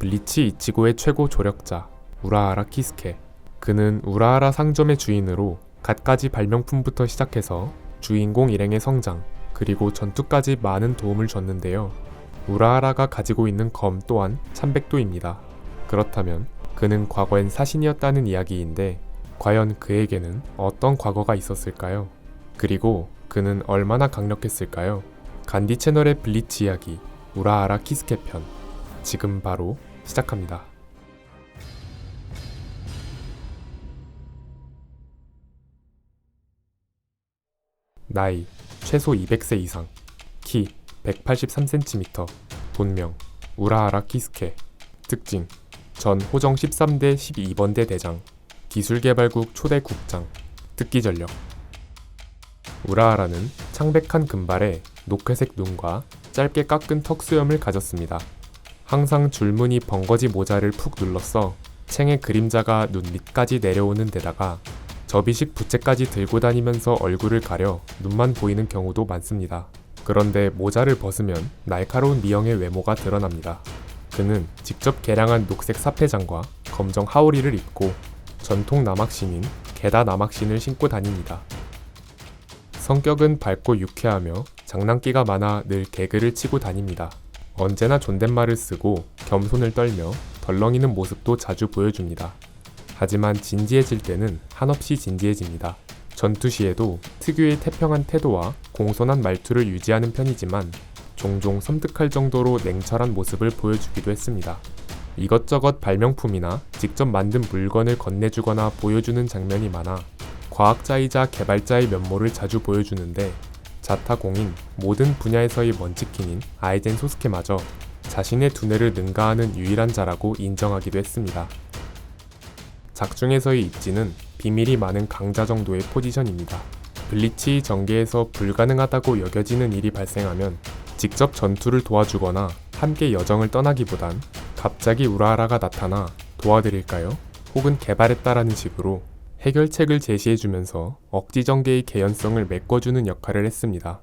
블리치 이치고의 최고 조력자 우라하라 키스케. 그는 우라하라 상점의 주인으로 갖가지 발명품부터 시작해서 주인공 일행의 성장, 그리고 전투까지 많은 도움을 줬는데요. 우라하라가 가지고 있는 검 또한 참백도입니다. 그렇다면 그는 과거엔 사신이었다는 이야기인데 과연 그에게는 어떤 과거가 있었을까요? 그리고 그는 얼마나 강력했을까요? 간디 채널의 블리치 이야기 우라하라 키스케 편, 지금 바로 시작합니다. 나이 최소 200세 이상, 키 183cm, 본명 우라하라 키스케. 특징: 전 호정 13대 12번대 대장, 기술개발국 초대 국장. 특기 전력: 우라하라는 창백한 금발에 녹회색 눈과 짧게 깎은 턱수염을 가졌습니다. 항상 줄무늬 벙거지 모자를 푹 눌러써 챙의 그림자가 눈 밑까지 내려오는 데다가 접이식 부채까지 들고 다니면서 얼굴을 가려 눈만 보이는 경우도 많습니다. 그런데 모자를 벗으면 날카로운 미형의 외모가 드러납니다. 그는 직접 개량한 녹색 사패장과 검정 하오리를 입고 전통 남학신인 게다 남학신을 신고 다닙니다. 성격은 밝고 유쾌하며 장난기가 많아 늘 개그를 치고 다닙니다. 언제나 존댓말을 쓰고 겸손을 떨며 덜렁이는 모습도 자주 보여줍니다. 하지만 진지해질 때는 한없이 진지해집니다. 전투 시에도 특유의 태평한 태도와 공손한 말투를 유지하는 편이지만 종종 섬뜩할 정도로 냉철한 모습을 보여주기도 했습니다. 이것저것 발명품이나 직접 만든 물건을 건네주거나 보여주는 장면이 많아 과학자이자 개발자의 면모를 자주 보여주는데, 자타공인 모든 분야에서의 먼치킨인 아이젠 소스케마저 자신의 두뇌를 능가하는 유일한 자라고 인정하기도 했습니다. 작중에서의 입지는 비밀이 많은 강자 정도의 포지션입니다. 블리치 전개에서 불가능하다고 여겨지는 일이 발생하면 직접 전투를 도와주거나 함께 여정을 떠나기보단 갑자기 우라하라가 나타나 도와드릴까요? 혹은 개발했다라는 식으로 해결책을 제시해주면서 억지 전개의 개연성을 메꿔주는 역할을 했습니다.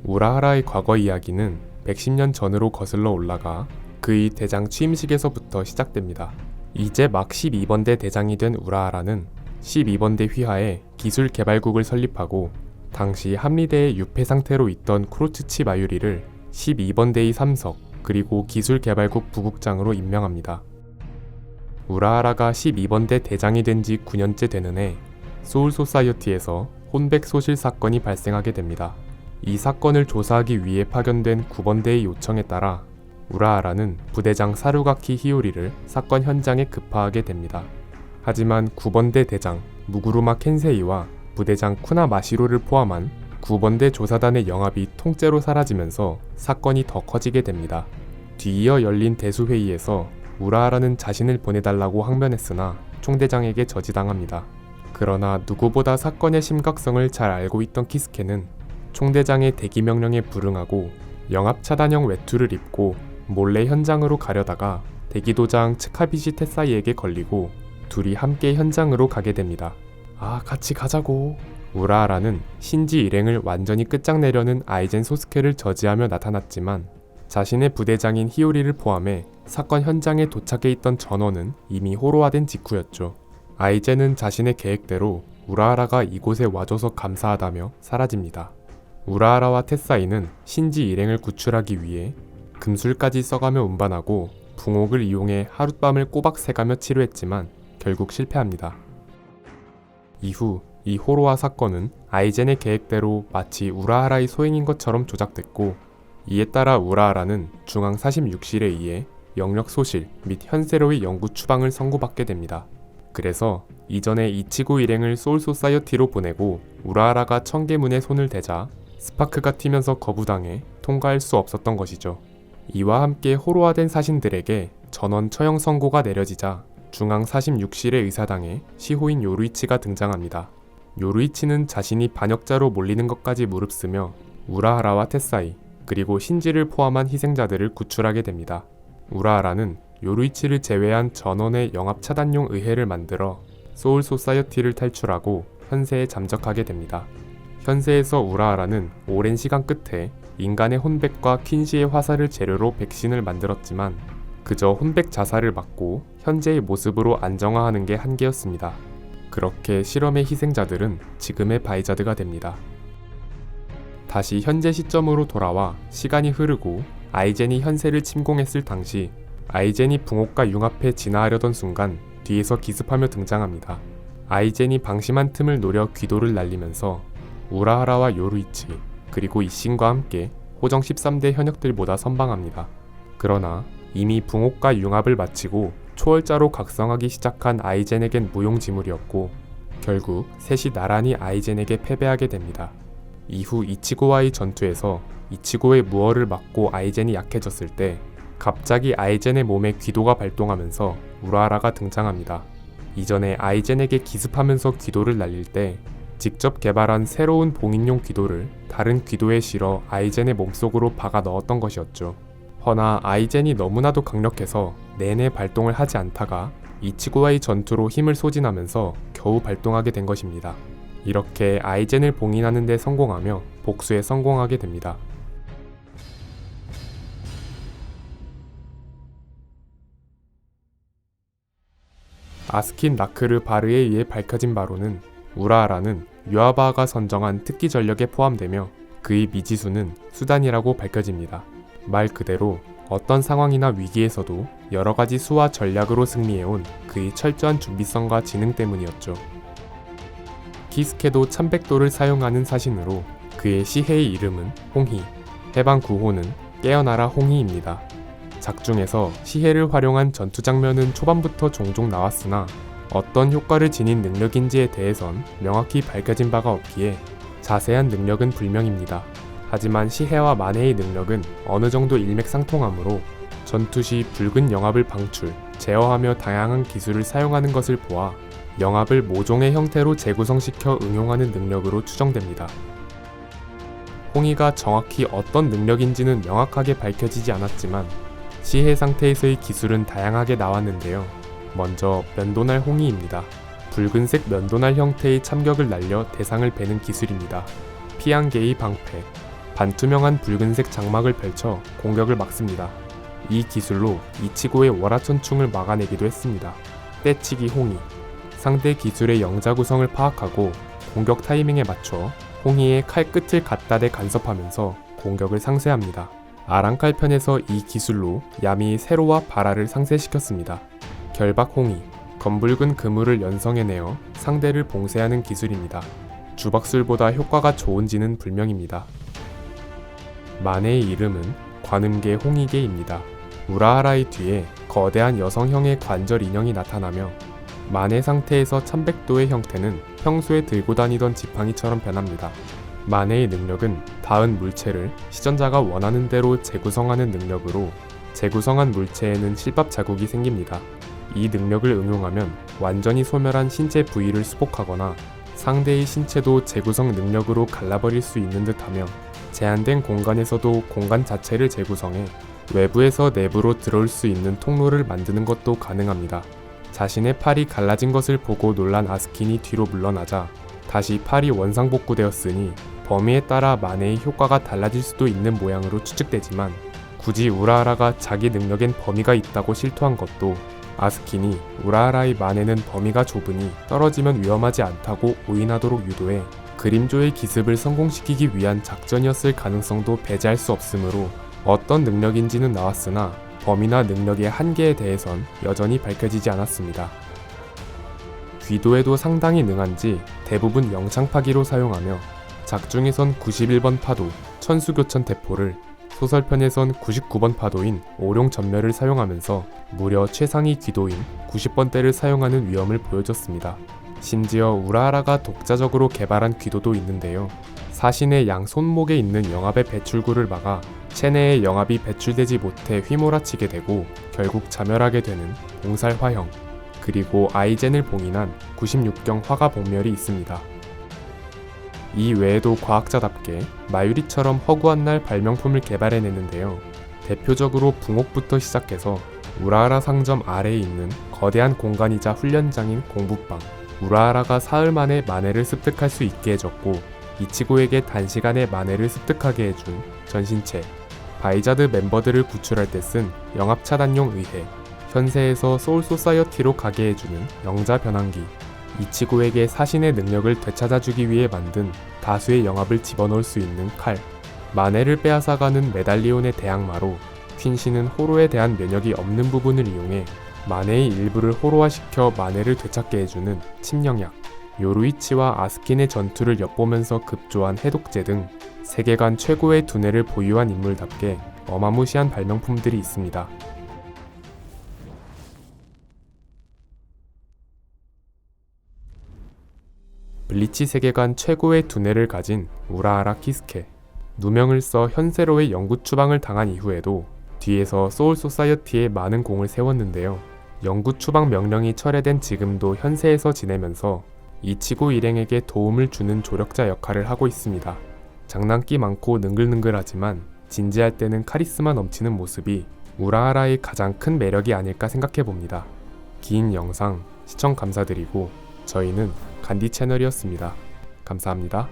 우라하라의 과거 이야기는 110년 전으로 거슬러 올라가 그의 대장 취임식에서부터 시작됩니다. 이제 막 12번대 대장이 된 우라하라는 12번대 휘하에 기술개발국을 설립하고 당시 함리대의 유폐 상태로 있던 크로츠치 마유리를 12번대의 삼석, 그리고 기술개발국 부국장으로 임명합니다. 우라하라가 12번대 대장이 된 지 9년째 되는 해 소울소사이어티에서 혼백 소실 사건이 발생하게 됩니다. 이 사건을 조사하기 위해 파견된 9번대의 요청에 따라 우라하라는 부대장 사루가키 히요리를 사건 현장에 급파하게 됩니다. 하지만 9번대 대장 무구루마 켄세이와 부대장 쿠나 마시로를 포함한 9번대 조사단의 영합이 통째로 사라지면서 사건이 더 커지게 됩니다. 뒤이어 열린 대수회의에서 우라하라는 자신을 보내달라고 항변했으나 총대장에게 저지당합니다. 그러나 누구보다 사건의 심각성을 잘 알고 있던 키스케는 총대장의 대기 명령에 불응하고 영합 차단형 외투를 입고 몰래 현장으로 가려다가 대기도장 츠카비시 테사이에게 걸리고 둘이 함께 현장으로 가게 됩니다. 아, 같이 가자고. 우라하라는 신지 일행을 완전히 끝장내려는 아이젠 소스케를 저지하며 나타났지만 자신의 부대장인 히요리를 포함해 사건 현장에 도착해 있던 전원은 이미 호로화된 직후였죠. 아이젠은 자신의 계획대로 우라하라가 이곳에 와줘서 감사하다며 사라집니다. 우라하라와 테사이는 신지 일행을 구출하기 위해 금술까지 써가며 운반하고 붕옥을 이용해 하룻밤을 꼬박 새가며 치료했지만 결국 실패합니다. 이후 이 호로화 사건은 아이젠의 계획대로 마치 우라하라의 소행인 것처럼 조작됐고, 이에 따라 우라하라는 중앙 46실에 의해 영역 소실 및 현세로의 영구 추방을 선고받게 됩니다. 그래서 이전에 이치고 일행을 소울소사이어티로 보내고 우라하라가 청계문에 손을 대자 스파크가 튀면서 거부당해 통과할 수 없었던 것이죠. 이와 함께 호로화된 사신들에게 전원 처형 선고가 내려지자 중앙 46실의 의사당에 시호인 요루이치가 등장합니다. 요루이치는 자신이 반역자로 몰리는 것까지 무릅쓰며 우라하라와 테사이, 그리고 신지를 포함한 희생자들을 구출하게 됩니다. 우라하라는 요루이치를 제외한 전원의 영합 차단용 의회를 만들어 소울 소사이어티를 탈출하고 현세에 잠적하게 됩니다. 현세에서 우라하라는 오랜 시간 끝에 인간의 혼백과 퀸시의 화살을 재료로 백신을 만들었지만 그저 혼백 자살을 막고 현재의 모습으로 안정화하는 게 한계였습니다. 그렇게 실험의 희생자들은 지금의 바이자드가 됩니다. 다시 현재 시점으로 돌아와 시간이 흐르고 아이젠이 현세를 침공했을 당시 아이젠이 붕옥과 융합해 진화하려던 순간 뒤에서 기습하며 등장합니다. 아이젠이 방심한 틈을 노려 귀도를 날리면서 우라하라와 요루이치 그리고 이신과 함께 호정 13대 현역들보다 선방합니다. 그러나 이미 붕옥과 융합을 마치고 초월자로 각성하기 시작한 아이젠에겐 무용지물이었고 결국 셋이 나란히 아이젠에게 패배하게 됩니다. 이후 이치고와의 전투에서 이치고의 무어를 맞고 아이젠이 약해졌을 때 갑자기 아이젠의 몸에 귀도가 발동하면서 우라하라가 등장합니다. 이전에 아이젠에게 기습하면서 귀도를 날릴 때 직접 개발한 새로운 봉인용 귀도를 다른 귀도에 실어 아이젠의 몸속으로 박아 넣었던 것이었죠. 허나 아이젠이 너무나도 강력해서 내내 발동을 하지 않다가 이치고와의 전투로 힘을 소진하면서 겨우 발동하게 된 것입니다. 이렇게 아이젠을 봉인하는 데 성공하며 복수에 성공하게 됩니다. 아스킨 라크르 바르에 의해 밝혀진 바로는 우라하라는 유아바아가 선정한 특기 전력에 포함되며 그의 미지수는 수단이라고 밝혀집니다. 말 그대로 어떤 상황이나 위기에서도 여러가지 수와 전략으로 승리해온 그의 철저한 준비성과 지능 때문이었죠. 키스케도 1100도를 사용하는 사신으로 그의 시해의 이름은 홍희, 해방 9호는 깨어나라 홍희입니다. 작중에서 시해를 활용한 전투 장면은 초반부터 종종 나왔으나 어떤 효과를 지닌 능력인지에 대해선 명확히 밝혀진 바가 없기에 자세한 능력은 불명입니다. 하지만 시해와 만해의 능력은 어느 정도 일맥상통하므로 전투 시 붉은 영합을 방출, 제어하며 다양한 기술을 사용하는 것을 보아 영합을 모종의 형태로 재구성시켜 응용하는 능력으로 추정됩니다. 홍희가 정확히 어떤 능력인지는 명확하게 밝혀지지 않았지만 시해 상태에서의 기술은 다양하게 나왔는데요. 먼저 면도날 홍희입니다. 붉은색 면도날 형태의 참격을 날려 대상을 베는 기술입니다. 피안개의 방패, 반투명한 붉은색 장막을 펼쳐 공격을 막습니다. 이 기술로 이치고의 월화천충을 막아내기도 했습니다. 때치기 홍희, 상대 기술의 영자 구성을 파악하고 공격 타이밍에 맞춰 홍희의 칼끝을 갖다 대 간섭하면서 공격을 상쇄합니다. 아랑칼 편에서 이 기술로 야미 세로와 바라를 상쇄시켰습니다. 결박 홍희, 검붉은 그물을 연성해내어 상대를 봉쇄하는 기술입니다. 주박술보다 효과가 좋은지는 불명입니다. 만해의 이름은 관음계 홍희계입니다. 우라하라의 뒤에 거대한 여성형의 관절 인형이 나타나며 만해 상태에서 1100도의 형태는 평소에 들고 다니던 지팡이처럼 변합니다. 만해의 능력은 닿은 물체를 시전자가 원하는 대로 재구성하는 능력으로 재구성한 물체에는 실밥 자국이 생깁니다. 이 능력을 응용하면 완전히 소멸한 신체 부위를 수복하거나 상대의 신체도 재구성 능력으로 갈라버릴 수 있는 듯하며 제한된 공간에서도 공간 자체를 재구성해 외부에서 내부로 들어올 수 있는 통로를 만드는 것도 가능합니다. 자신의 팔이 갈라진 것을 보고 놀란 아스킨이 뒤로 물러나자 다시 팔이 원상복구되었으니 범위에 따라 만해의 효과가 달라질 수도 있는 모양으로 추측되지만 굳이 우라하라가 자기 능력엔 범위가 있다고 실토한 것도 아스킨이 우라하라의 만해는 범위가 좁으니 떨어지면 위험하지 않다고 오인하도록 유도해 그림조의 기습을 성공시키기 위한 작전이었을 가능성도 배제할 수 없으므로 어떤 능력인지는 나왔으나 범위나 능력의 한계에 대해선 여전히 밝혀지지 않았습니다. 귀도에도 상당히 능한지 대부분 영창파기로 사용하며 작중에선 91번 파도, 천수교천 대포를 소설편에선 99번 파도인 오룡전멸을 사용하면서 무려 최상위 귀도인 90번대를 사용하는 위험을 보여줬습니다. 심지어 우라하라가 독자적으로 개발한 귀도도 있는데요. 사신의 양 손목에 있는 영합의 배출구를 막아 체내의 영합이 배출되지 못해 휘몰아치게 되고 결국 자멸하게 되는 봉살화형, 그리고 아이젠을 봉인한 96경 화가 봉멸이 있습니다. 이 외에도 과학자답게 마유리처럼 허구한 날 발명품을 개발해내는데요. 대표적으로 붕옥부터 시작해서 우라하라 상점 아래에 있는 거대한 공간이자 훈련장인 공부방, 우라하라가 사흘 만에 만해를 습득할 수 있게 해줬고 이치고에게 단시간에 만해를 습득하게 해준 전신체, 바이자드 멤버들을 구출할 때 쓴 영합차단용 의회, 현세에서 소울소사이어티로 가게 해주는 영자 변환기, 이치고에게 사신의 능력을 되찾아주기 위해 만든 다수의 영합을 집어넣을 수 있는 칼, 만해를 빼앗아가는 메달리온의 대항마로 퀸시는 호로에 대한 면역이 없는 부분을 이용해 만해의 일부를 호로화시켜 만해를 되찾게 해주는 침령약, 요루이치와 아스킨의 전투를 엿보면서 급조한 해독제 등 세계관 최고의 두뇌를 보유한 인물답게 어마무시한 발명품들이 있습니다. 블리치 세계관 최고의 두뇌를 가진 우라하라 키스케. 누명을 써 현세로의 영구 추방을 당한 이후에도 뒤에서 소울 소사이어티에 많은 공을 세웠는데요. 영구 추방 명령이 철회된 지금도 현세에서 지내면서 이치고 일행에게 도움을 주는 조력자 역할을 하고 있습니다. 장난기 많고 능글능글하지만 진지할 때는 카리스마 넘치는 모습이 우라하라의 가장 큰 매력이 아닐까 생각해봅니다. 긴 영상 시청 감사드리고 저희는 간디 채널이었습니다. 감사합니다.